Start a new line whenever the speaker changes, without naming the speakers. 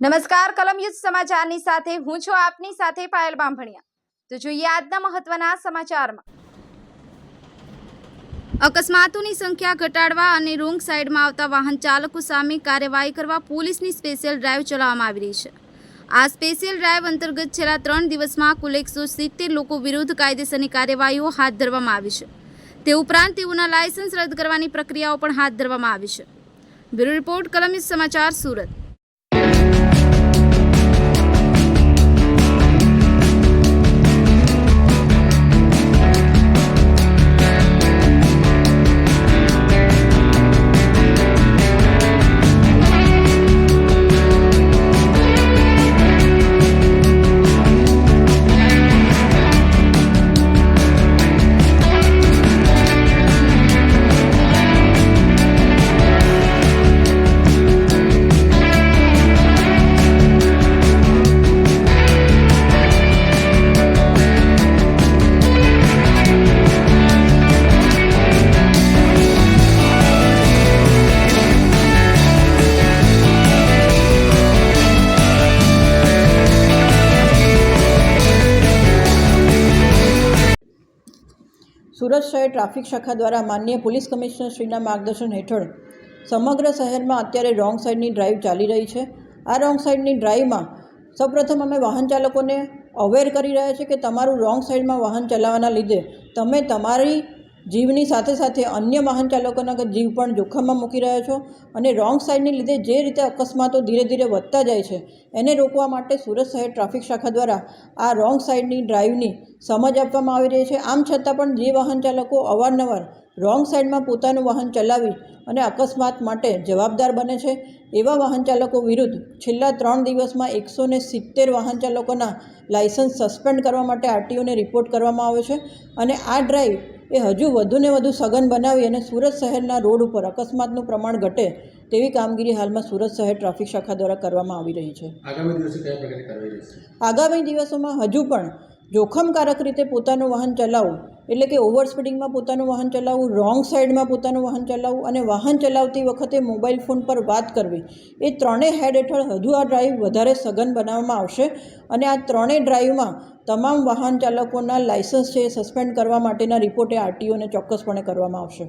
નમસ્કાર, કલમ યુદ્ધ સમાચારની સાથે હું છું આપની સાથે પાયલ બામભણિયા। તો જોઈએ આજના મહત્વના સમાચારમાં। અકસ્માતોની સંખ્યા ઘટાડવા અને રોંગ સાઈડમાં આવતા વાહન ચાલકો સામે કાર્યવાહી કરવા પોલીસની સ્પેશિયલ ડ્રાઈવ ચલાવવામાં આવી રહી છે। આ સ્પેશિયલ ડ્રાઈવ અંતર્ગત છેલ્લા 3 દિવસમાં કુલ 170 લોકો વિરુદ્ધ કાયદેસરની કાર્યવાહીઓ હાથ ધરવામાં આવી છે। તે ઉપરાંત તેઓના લાયસન્સ રદ કરવાની પ્રક્રિયાઓ પણ હાથ ધરવામાં આવી છે। બ્યુરો રિપોર્ટ, કલમ યુદ્ધ સમાચાર, સુરત।
સુરત શહેર ટ્રાફિક શાખા દ્વારા માનનીય પોલીસ કમિશનર શ્રીના માર્ગદર્શન હેઠળ સમગ્ર શહેરમાં અત્યારે રોંગ સાઈડની ડ્રાઈવ ચાલી રહી છે। આ રોંગ સાઈડની ડ્રાઈવમાં સૌપ્રથમ અમે વાહન ચાલકોને અવેર કરી રહ્યા છીએ કે તમારું રોંગ સાઈડમાં વાહન ચલાવવાના લીધે તમે તમારી જીવની સાથે સાથે અન્ય વાહન ચાલકોના જીવ પણ જોખમમાં મૂકી રહ્યા છો અને રોંગ સાઈડની લીધે જે રીતે અકસ્માતો ધીરે ધીરે વધતા જાય છે એને રોકવા માટે સુરત શહેર ટ્રાફિક શાખા દ્વારા આ રોંગ સાઈડની ડ્રાઈવની સમજ આપવામાં આવી રહી છે। આમ છતાં પણ જે વાહન ચાલકો અવારનવાર રોંગ સાઈડમાં પોતાનું વાહન ચલાવી અને અકસ્માત માટે જવાબદાર બને છે એવા વાહન ચાલકો વિરુદ્ધ છેલ્લા 3 દિવસમાં 170 વાહન ચાલકોના લાયસન્સ સસ્પેન્ડ કરવા માટે આરટીઓને રિપોર્ટ કરવામાં આવ્યો છે અને આ ડ્રાઈવ એ હજુ વધુને વધુ સઘન બનાવી અને સુરત શહેરના રોડ ઉપર અકસ્માતનું પ્રમાણ ઘટે તેવી કામગીરી હાલમાં સુરત શહેર ટ્રાફિક શાખા દ્વારા કરવામાં આવી રહી છે। આગામી દિવસોમાં હજુ પણ જોખમકારક રીતે પોતાનું વાહન ચલાવવું એટલે કે ઓવર સ્પીડિંગમાં પોતાનું વાહન ચલાવવું, રોંગ સાઈડમાં પોતાનું વાહન ચલાવવું અને વાહન ચલાવતી વખતે મોબાઈલ ફોન પર વાત કરવી, એ ત્રણેય હેડ હેઠળ હજુ આ ડ્રાઈવ વધારે સઘન બનાવવામાં આવશે અને આ ત્રણેય ડ્રાઈવમાં તમામ વાહન ચાલકોના લાયસન્સ છે એ સસ્પેન્ડ કરવા માટેના રિપોર્ટે આરટીઓને ચોક્કસપણે કરવામાં આવશે।